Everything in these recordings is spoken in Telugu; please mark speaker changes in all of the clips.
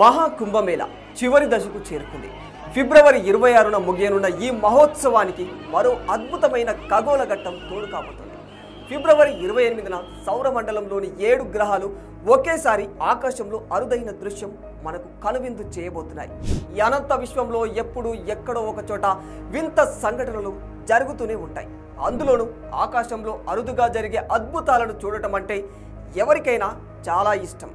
Speaker 1: మహాకుంభమేళ చివరి దశకు చేరుకుంది. ఫిబ్రవరి 26న ముగియనున్న ఈ మహోత్సవానికి మరో అద్భుతమైన ఖగోళ ఘట్టం తోడు కాబోతోంది. ఫిబ్రవరి 28న సౌరమండలంలోని 7 గ్రహాలు ఒకేసారి ఆకాశంలో అరుదైన దృశ్యం మనకు కనువిందు చేయబోతున్నాయి. ఈ అనంత విశ్వంలో ఎప్పుడు ఎక్కడో ఒక చోట వింత సంఘటనలు జరుగుతూనే ఉంటాయి. అందులోనూ ఆకాశంలో అరుదుగా జరిగే అద్భుతాలను చూడటం అంటే ఎవరికైనా చాలా ఇష్టం.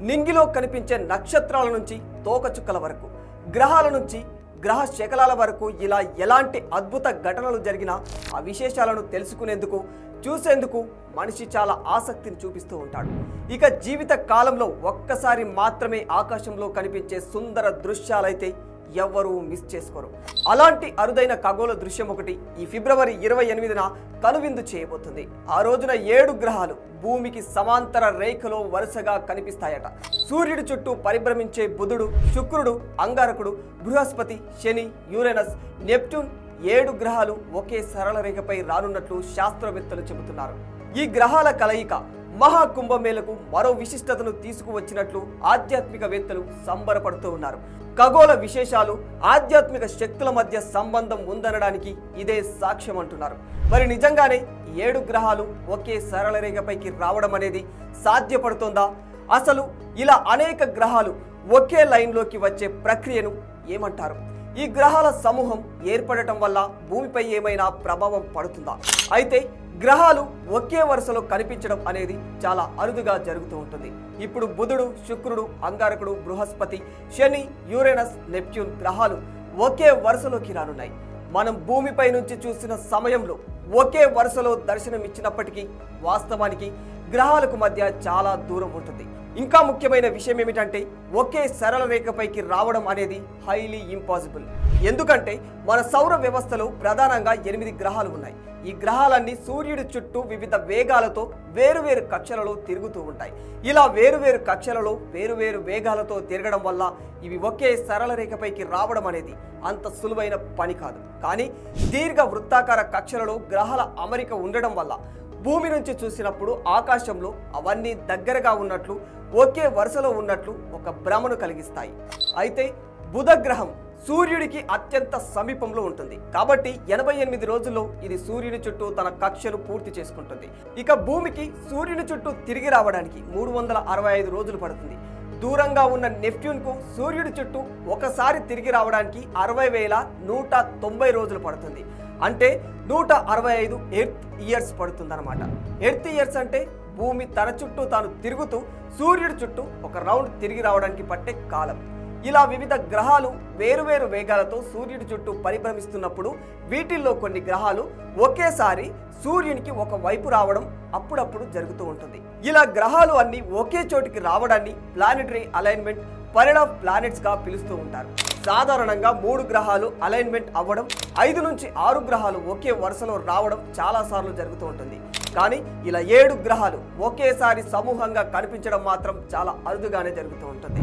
Speaker 1: నింగిలో కనిపించే నక్షత్రాల నుంచి తోకచుక్కల వరకు, గ్రహాల నుంచి గ్రహ శకలాల వరకు ఇలా ఎలాంటి అద్భుత ఘటనలు జరిగినా ఆ విశేషాలను తెలుసుకునేందుకు, చూసేందుకు మనిషి చాలా ఆసక్తిని చూపిస్తూ ఉంటాడు. ఇక జీవిత కాలంలో ఒక్కసారి మాత్రమే ఆకాశంలో కనిపించే సుందర దృశ్యాలైతే ఎవ్వరూ మిస్ చేసుకోరు. అలాంటి అరుదైన ఖగోళ దృశ్యం ఒకటి ఈ ఫిబ్రవరి 28న కనువిందు చేయబోతుంది. ఆ రోజున 7 గ్రహాలు భూమికి సమాంతర రేఖలో వరుసగా కనిపిస్తాయట. సూర్యుడి చుట్టూ పరిభ్రమించే బుధుడు, శుక్రుడు, అంగారకుడు, బృహస్పతి, శని, యురేనస్, నెప్ట్యూన్ 7 గ్రహాలు ఒకే సరళ రేఖపై రానున్నట్లు శాస్త్రవేత్తలు చెబుతున్నారు. ఈ గ్రహాల కలయిక మహాకుంభమేళకు మరో విశిష్టతను తీసుకువచ్చినట్లు ఆధ్యాత్మికవేత్తలు సంబరపడుతూ ఉన్నారు. ఖగోళ విశేషాలు, ఆధ్యాత్మిక శక్తుల మధ్య సంబంధం ఉందనడానికి ఇదే సాక్ష్యం అంటున్నారు. మరి నిజంగానే 7 గ్రహాలు ఒకే సరళ రేఖపైకి రావడం అనేది సాధ్యపడుతోందా? అసలు ఇలా అనేక గ్రహాలు ఒకే లైన్లోకి వచ్చే ప్రక్రియను ఏమంటారు? ఈ గ్రహాల సమూహం ఏర్పడటం వల్ల భూమిపై ఏమైనా ప్రభావం పడుతుందా? అయితే గ్రహాలు ఒకే వరుసలో కనిపించడం అనేది చాలా అరుదుగా జరుగుతూ ఉంటుంది. ఇప్పుడు బుధుడు, శుక్రుడు, అంగారకుడు, బృహస్పతి, శని, యురేనస్, నెప్ట్యూన్ గ్రహాలు ఒకే వరుసలోకి రానున్నాయి. మనం భూమిపై నుంచి చూసిన సమయంలో ఒకే వరుసలో దర్శనమిచ్చినప్పటికీ వాస్తవానికి గ్రహాలకు మధ్య చాలా దూరం ఉంటుంది. ఇంకా ముఖ్యమైన విషయం ఏమిటంటే ఒకే సరళ రేఖపైకి రావడం అనేది హైలీ ఇంపాసిబుల్. ఎందుకంటే మన సౌర వ్యవస్థలో ప్రధానంగా 8 గ్రహాలు ఉన్నాయి. ఈ గ్రహాలన్నీ సూర్యుడి చుట్టూ వివిధ వేగాలతో వేరువేరు కక్షలలో తిరుగుతూ ఉంటాయి. ఇలా వేరువేరు కక్షలలో వేరువేరు వేగాలతో తిరగడం వల్ల ఇవి ఒకే సరళ రేఖపైకి రావడం అనేది అంత సులువైన పని కాదు. కానీ దీర్ఘ వృత్తాకార కక్షలలో గ్రహాల అమరిక ఉండడం వల్ల భూమి నుంచి చూసినప్పుడు ఆకాశంలో అవన్నీ దగ్గరగా ఉన్నట్లు, ఒకే వరుసలో ఉన్నట్లు ఒక భ్రమను కలిగిస్తాయి. అయితే బుధ గ్రహం సూర్యుడికి అత్యంత సమీపంలో ఉంటుంది. కాబట్టి 88 రోజుల్లో ఇది సూర్యుని చుట్టూ తన కక్షలు పూర్తి చేసుకుంటుంది. ఇక భూమికి సూర్యుని చుట్టూ తిరిగి రావడానికి 365 రోజులు పడుతుంది. దూరంగా ఉన్న నెప్ట్యూన్కు సూర్యుడి చుట్టూ ఒకసారి తిరిగి రావడానికి 60,190 రోజులు పడుతుంది. అంటే 165 ఎర్త్ ఇయర్స్ పడుతుందన్నమాట. ఎర్త్ ఇయర్స్ అంటే భూమి తన చుట్టూ తాను తిరుగుతూ సూర్యుడి చుట్టూ ఒక రౌండ్ తిరిగి రావడానికి పట్టే కాలం. ఇలా వివిధ గ్రహాలు వేరువేరు వేగాలతో సూర్యుడి చుట్టూ పరిభ్రమిస్తున్నప్పుడు వీటిల్లో కొన్ని గ్రహాలు ఒకేసారి సూర్యునికి ఒక వైపు రావడం అప్పుడప్పుడు జరుగుతూ ఉంటుంది. ఇలా గ్రహాలు అన్ని ఒకే చోటికి రావడాన్ని planetary alignment, pair of planets గా పిలుస్తూ ఉంటారు. సాధారణంగా 3 గ్రహాలు అలైన్మెంట్ అవ్వడం, 5 నుంచి 6 గ్రహాలు ఒకే వరుసలో రావడం చాలా సార్లు జరుగుతూ ఉంటుంది. కానీ ఇలా 7 గ్రహాలు ఒకేసారి సమూహంగా కనిపించడం మాత్రం చాలా అరుదుగానే జరుగుతూ ఉంటుంది.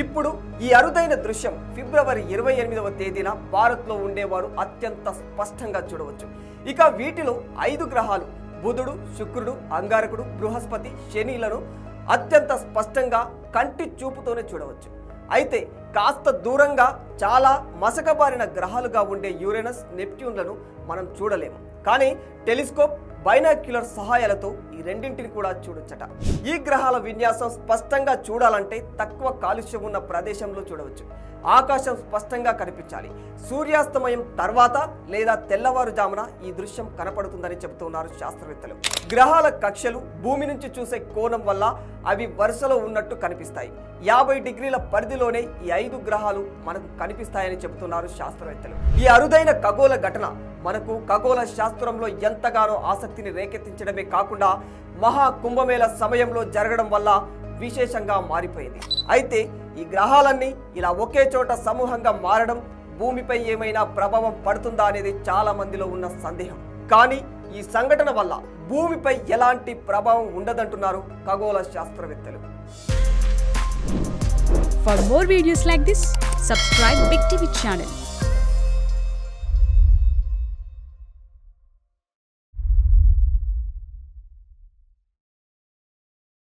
Speaker 1: ఇప్పుడు ఈ అరుదైన దృశ్యం ఫిబ్రవరి 28వ తేదీన భారత్లో ఉండేవారు అత్యంత స్పష్టంగా చూడవచ్చు. ఇక వీటిలో 5 గ్రహాలు బుధుడు, శుక్రుడు, అంగారకుడు, బృహస్పతి, శనిలను అత్యంత స్పష్టంగా కంటి చూపుతోనే చూడవచ్చు. అయితే కాస్త దూరంగా చాలా మసకబారిన గ్రహాలుగా ఉండే యురేనస్, నెప్ట్యూన్లను మనం చూడలేము. కానీ టెలిస్కోప్, బైనాక్యులర్ సహాయాలతో ఈ రెండింటిని కూడా చూడొచ్చట. ఈ గ్రహాల విన్యాసం స్పష్టంగా చూడాలంటే తక్కువ కాలుష్యం ఉన్న ప్రదేశంలో చూడవచ్చు. ఆకాశం స్పష్టంగా కనిపించాలి. సూర్యాస్తమయం తర్వాత లేదా తెల్లవారుజామున ఈ దృశ్యం కనపడుతుందని చెబుతున్నారు శాస్త్రవేత్తలు. గ్రహాల కక్షలు భూమి నుంచి చూసే కోణం వల్ల అవి వరుసలో ఉన్నట్టు కనిపిస్తాయి. 50 డిగ్రీల పరిధిలోనే ఈ 5 గ్రహాలు మనకు కనిపిస్తాయని చెబుతున్నారు శాస్త్రవేత్తలు. ఈ అరుదైన ఖగోళ ఘటన మనకు ఖగోళ శాస్త్రంలో ఎంతగానో ఆసక్తిని రేకెత్తించడమే కాకుండా మహాకుంభమేళ సమయంలో జరగడం వల్ల విశేషంగా మారిపోయింది. అయితే ఈ గ్రహాలన్నీ ఇలా ఒకే చోట సమూహంగా మారడం భూమిపై ఏమైనా ప్రభావం పడుతుందా అనేది చాలా మందిలో ఉన్న సందేహం. కానీ ఈ సంఘటన వల్ల భూమిపై ఎలాంటి ప్రభావం ఉండదంటున్నారు ఖగోళ శాస్త్రవేత్తలు.
Speaker 2: For more videos like this, subscribe Big TV channel.